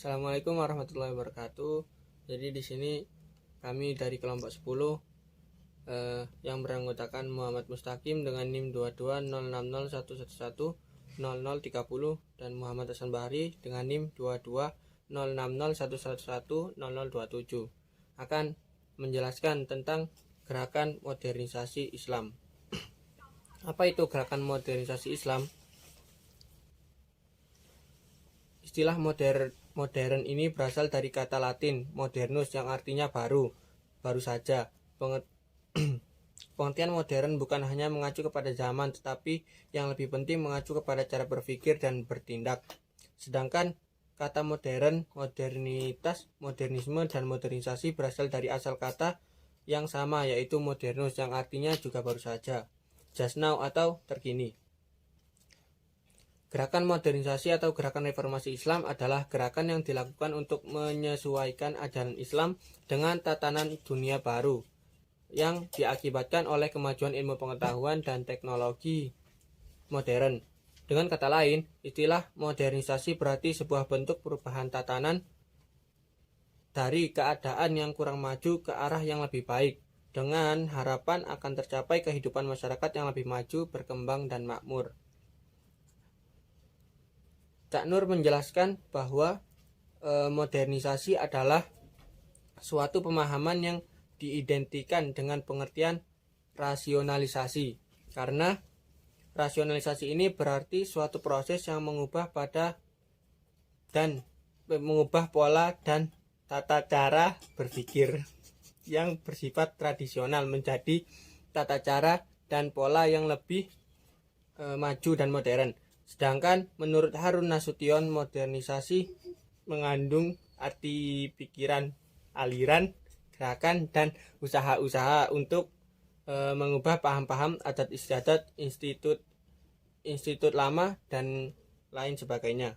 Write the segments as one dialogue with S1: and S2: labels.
S1: Assalamualaikum warahmatullahi wabarakatuh. Jadi di sini kami dari kelompok 10 yang beranggotakan Muhammad Mustaqim dengan NIM 220601110030 dan Muhammad Hasan Bahri dengan NIM 220601110027 akan menjelaskan tentang gerakan modernisasi Islam. Apa itu gerakan modernisasi Islam? Istilah modern ini berasal dari kata Latin modernus yang artinya baru saja. Pengertian modern bukan hanya mengacu kepada zaman, tetapi yang lebih penting mengacu kepada cara berpikir dan bertindak. Sedangkan kata modern, modernitas, modernisme, dan modernisasi berasal dari asal kata yang sama, yaitu modernus yang artinya juga baru saja, just now atau terkini. Gerakan modernisasi atau gerakan reformasi Islam adalah gerakan yang dilakukan untuk menyesuaikan ajaran Islam dengan tatanan dunia baru yang diakibatkan oleh kemajuan ilmu pengetahuan dan teknologi modern. Dengan kata lain, istilah modernisasi berarti sebuah bentuk perubahan tatanan dari keadaan yang kurang maju ke arah yang lebih baik, dengan harapan akan tercapai kehidupan masyarakat yang lebih maju, berkembang, dan makmur. Cak Nur menjelaskan bahwa modernisasi adalah suatu pemahaman yang diidentikan dengan pengertian rasionalisasi, karena rasionalisasi ini berarti suatu proses yang mengubah pola dan tata cara berpikir yang bersifat tradisional menjadi tata cara dan pola yang lebih maju dan modern. Sedangkan menurut Harun Nasution, modernisasi mengandung arti pikiran, aliran, gerakan, dan usaha-usaha untuk mengubah paham-paham, adat istiadat, institut lama, dan lain sebagainya,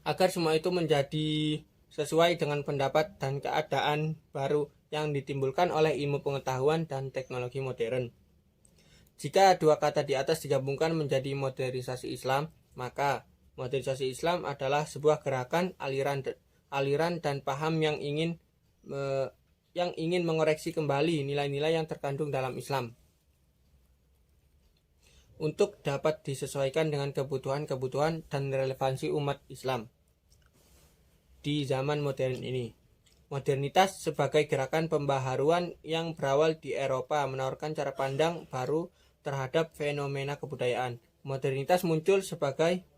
S1: agar semua itu menjadi sesuai dengan pendapat dan keadaan baru yang ditimbulkan oleh ilmu pengetahuan dan teknologi modern. Jika dua kata di atas digabungkan menjadi modernisasi Islam, maka modernisasi Islam adalah sebuah gerakan, aliran dan paham yang ingin mengoreksi kembali nilai-nilai yang terkandung dalam Islam untuk dapat disesuaikan dengan kebutuhan dan relevansi umat Islam di zaman modern ini. Modernitas sebagai gerakan pembaharuan yang berawal di Eropa menawarkan cara pandang baru terhadap fenomena kebudayaan. Modernitas muncul sebagai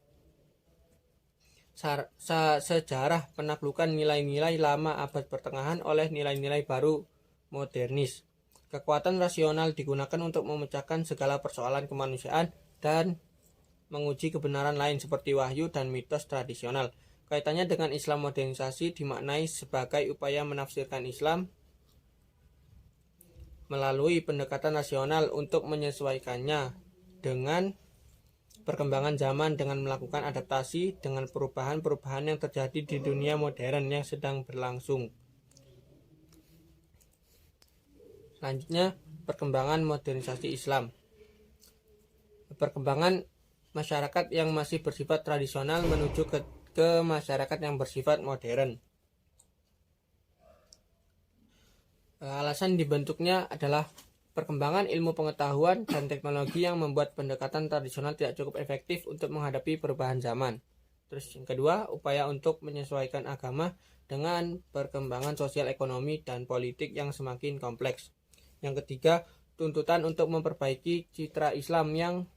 S1: sejarah penaklukan nilai-nilai lama abad pertengahan oleh nilai-nilai baru modernis. Kekuatan rasional digunakan untuk memecahkan segala persoalan kemanusiaan dan menguji kebenaran lain seperti wahyu dan mitos tradisional. Kaitannya dengan Islam, modernisasi dimaknai sebagai upaya menafsirkan Islam melalui pendekatan rasional untuk menyesuaikannya dengan perkembangan zaman, dengan melakukan adaptasi dengan perubahan-perubahan yang terjadi di dunia modern yang sedang berlangsung. Selanjutnya, perkembangan modernisasi Islam. Perkembangan masyarakat yang masih bersifat tradisional menuju ke masyarakat yang bersifat modern. Alasan dibentuknya adalah perkembangan ilmu pengetahuan dan teknologi yang membuat pendekatan tradisional tidak cukup efektif untuk menghadapi perubahan zaman. Terus yang kedua, upaya untuk menyesuaikan agama dengan perkembangan sosial, ekonomi, dan politik yang semakin kompleks. Yang ketiga, tuntutan untuk memperbaiki citra Islam yang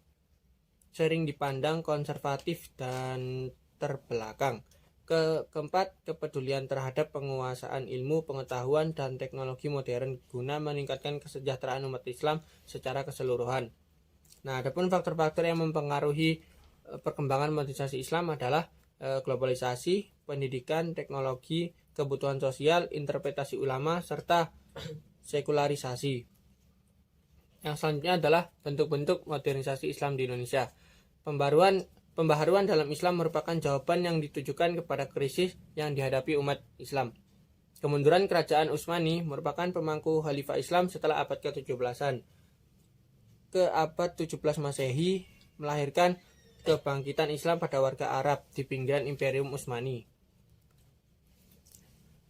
S1: sering dipandang konservatif dan terbelakang. Keempat, kepedulian terhadap penguasaan ilmu, pengetahuan, dan teknologi modern guna meningkatkan kesejahteraan umat Islam secara keseluruhan. Nah, adapun faktor-faktor yang mempengaruhi perkembangan modernisasi Islam adalah globalisasi, pendidikan, teknologi, kebutuhan sosial, interpretasi ulama, serta sekularisasi. Yang selanjutnya adalah bentuk-bentuk modernisasi Islam di Indonesia. Pembaharuan dalam Islam merupakan jawaban yang ditujukan kepada krisis yang dihadapi umat Islam. Kemunduran kerajaan Utsmani merupakan pemangku khalifah Islam setelah abad ke-17-an ke abad 17 Masehi, melahirkan kebangkitan Islam pada warga Arab di pinggiran Imperium Utsmani.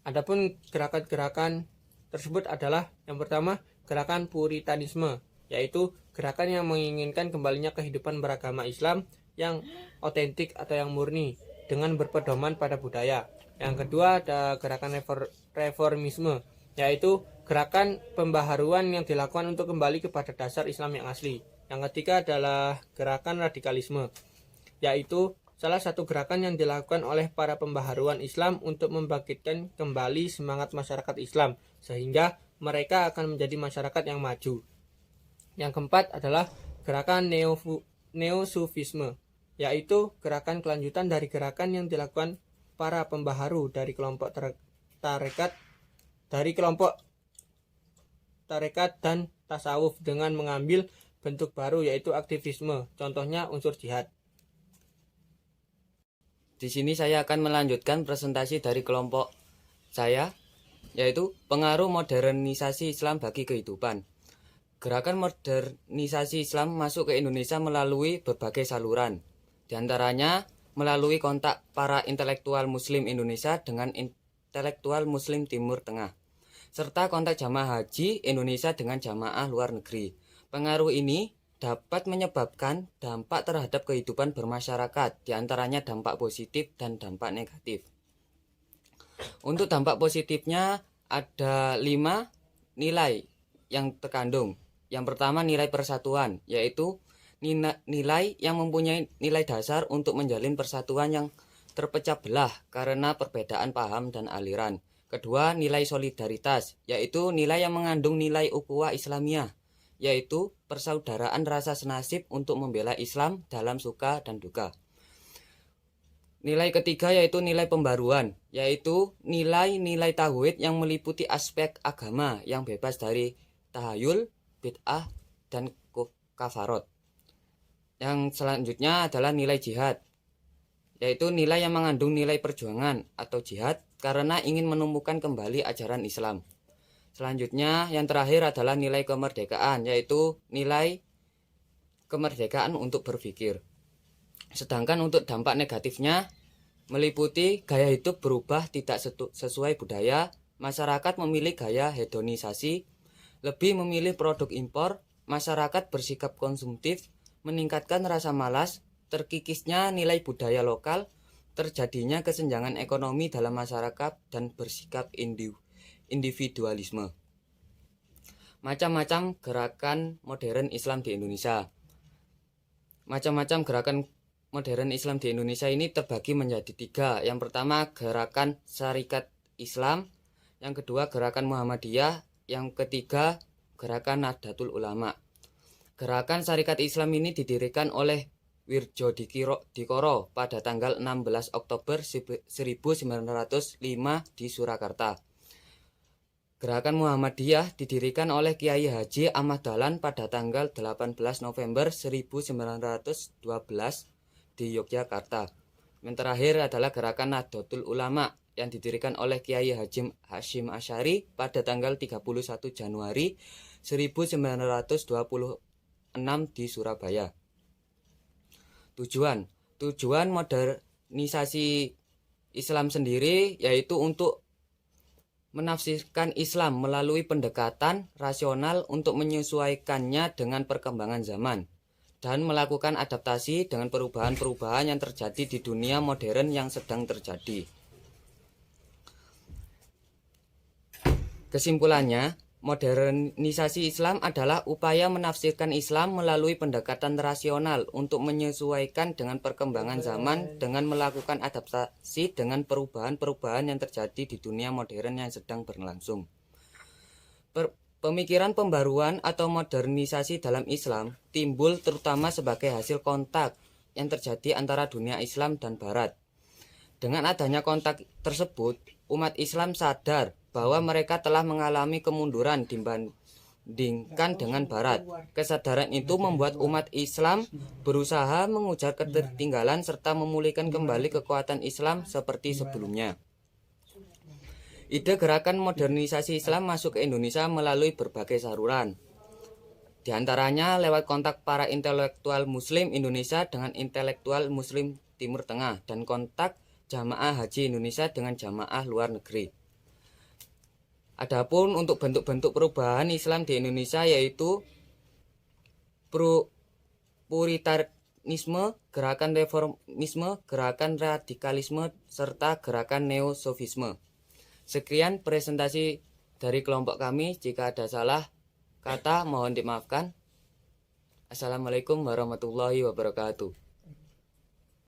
S1: Adapun gerakan-gerakan tersebut adalah yang pertama, gerakan Puritanisme, yaitu gerakan yang menginginkan kembalinya kehidupan beragama Islam yang otentik atau yang murni dengan berpedoman pada budaya. Yang kedua ada gerakan reformisme, yaitu gerakan pembaharuan yang dilakukan untuk kembali kepada dasar Islam yang asli. Yang ketiga adalah gerakan radikalisme, yaitu salah satu gerakan yang dilakukan oleh para pembaharuan Islam untuk membangkitkan kembali semangat masyarakat Islam sehingga mereka akan menjadi masyarakat yang maju. Yang keempat adalah gerakan neosufisme, yaitu gerakan kelanjutan dari gerakan yang dilakukan para pembaharu dari kelompok tarekat dan tasawuf dengan mengambil bentuk baru yaitu aktivisme, contohnya unsur jihad.
S2: Di sini saya akan melanjutkan presentasi dari kelompok saya, yaitu pengaruh modernisasi Islam bagi kehidupan. Gerakan modernisasi Islam masuk ke Indonesia melalui berbagai saluran, di antaranya melalui kontak para intelektual Muslim Indonesia dengan intelektual Muslim Timur Tengah, serta kontak jamaah haji Indonesia dengan jamaah luar negeri. Pengaruh ini dapat menyebabkan dampak terhadap kehidupan bermasyarakat, di antaranya dampak positif dan dampak negatif. Untuk dampak positifnya ada 5 nilai yang terkandung. Yang pertama nilai persatuan, yaitu nilai yang mempunyai nilai dasar untuk menjalin persatuan yang terpecah belah karena perbedaan paham dan aliran. Kedua, nilai solidaritas, yaitu nilai yang mengandung nilai ukhuwah Islamiyah, yaitu persaudaraan rasa senasib untuk membela Islam dalam suka dan duka. Nilai ketiga yaitu nilai pembaruan, yaitu nilai-nilai tauhid yang meliputi aspek agama yang bebas dari tahayul, bid'ah, dan kafarot. Yang selanjutnya adalah nilai jihad, yaitu nilai yang mengandung nilai perjuangan atau jihad karena ingin menumbuhkan kembali ajaran Islam. Selanjutnya yang terakhir adalah nilai kemerdekaan, yaitu nilai kemerdekaan untuk berpikir. Sedangkan untuk dampak negatifnya meliputi gaya hidup berubah tidak sesuai budaya, masyarakat memilih gaya hedonisasi, lebih memilih produk impor, masyarakat bersikap konsumtif, meningkatkan rasa malas, terkikisnya nilai budaya lokal, terjadinya kesenjangan ekonomi dalam masyarakat, dan bersikap individualisme. Macam-macam gerakan modern Islam di Indonesia. Macam-macam gerakan modern Islam di Indonesia ini terbagi menjadi 3. Yang pertama gerakan Syarikat Islam, yang kedua gerakan Muhammadiyah, yang ketiga gerakan Nahdlatul Ulama. Gerakan Syarikat Islam ini didirikan oleh Wirjo Dikoro pada tanggal 16 Oktober 1905 di Surakarta. Gerakan Muhammadiyah didirikan oleh Kiai Haji Ahmad Dahlan pada tanggal 18 November 1912 di Yogyakarta. Yang terakhir adalah gerakan Nahdlatul Ulama yang didirikan oleh Kiai Haji Hashim Asy'ari pada tanggal 31 Januari 1926 di Surabaya. Tujuan modernisasi Islam sendiri yaitu untuk menafsirkan Islam melalui pendekatan rasional untuk menyesuaikannya dengan perkembangan zaman dan melakukan adaptasi dengan perubahan-perubahan yang terjadi di dunia modern yang sedang terjadi. Kesimpulannya, modernisasi Islam adalah upaya menafsirkan Islam melalui pendekatan rasional untuk menyesuaikan dengan perkembangan zaman dengan melakukan adaptasi dengan perubahan-perubahan yang terjadi di dunia modern yang sedang berlangsung. Pemikiran pembaruan atau modernisasi dalam Islam timbul terutama sebagai hasil kontak yang terjadi antara dunia Islam dan Barat. Dengan adanya kontak tersebut, umat Islam sadar bahwa mereka telah mengalami kemunduran dibandingkan dengan Barat. Kesadaran itu membuat umat Islam berusaha mengujar ketertinggalan serta memulihkan kembali kekuatan Islam seperti sebelumnya. Ide gerakan modernisasi Islam masuk ke Indonesia melalui berbagai saluran. Di antaranya lewat kontak para intelektual Muslim Indonesia dengan intelektual Muslim Timur Tengah dan kontak jamaah haji Indonesia dengan jamaah luar negeri. Adapun untuk bentuk-bentuk perubahan Islam di Indonesia yaitu Puritanisme, gerakan reformisme, gerakan radikalisme, serta gerakan neosofisme. Sekian presentasi dari kelompok kami. Jika ada salah kata mohon dimaafkan. Assalamualaikum warahmatullahi wabarakatuh.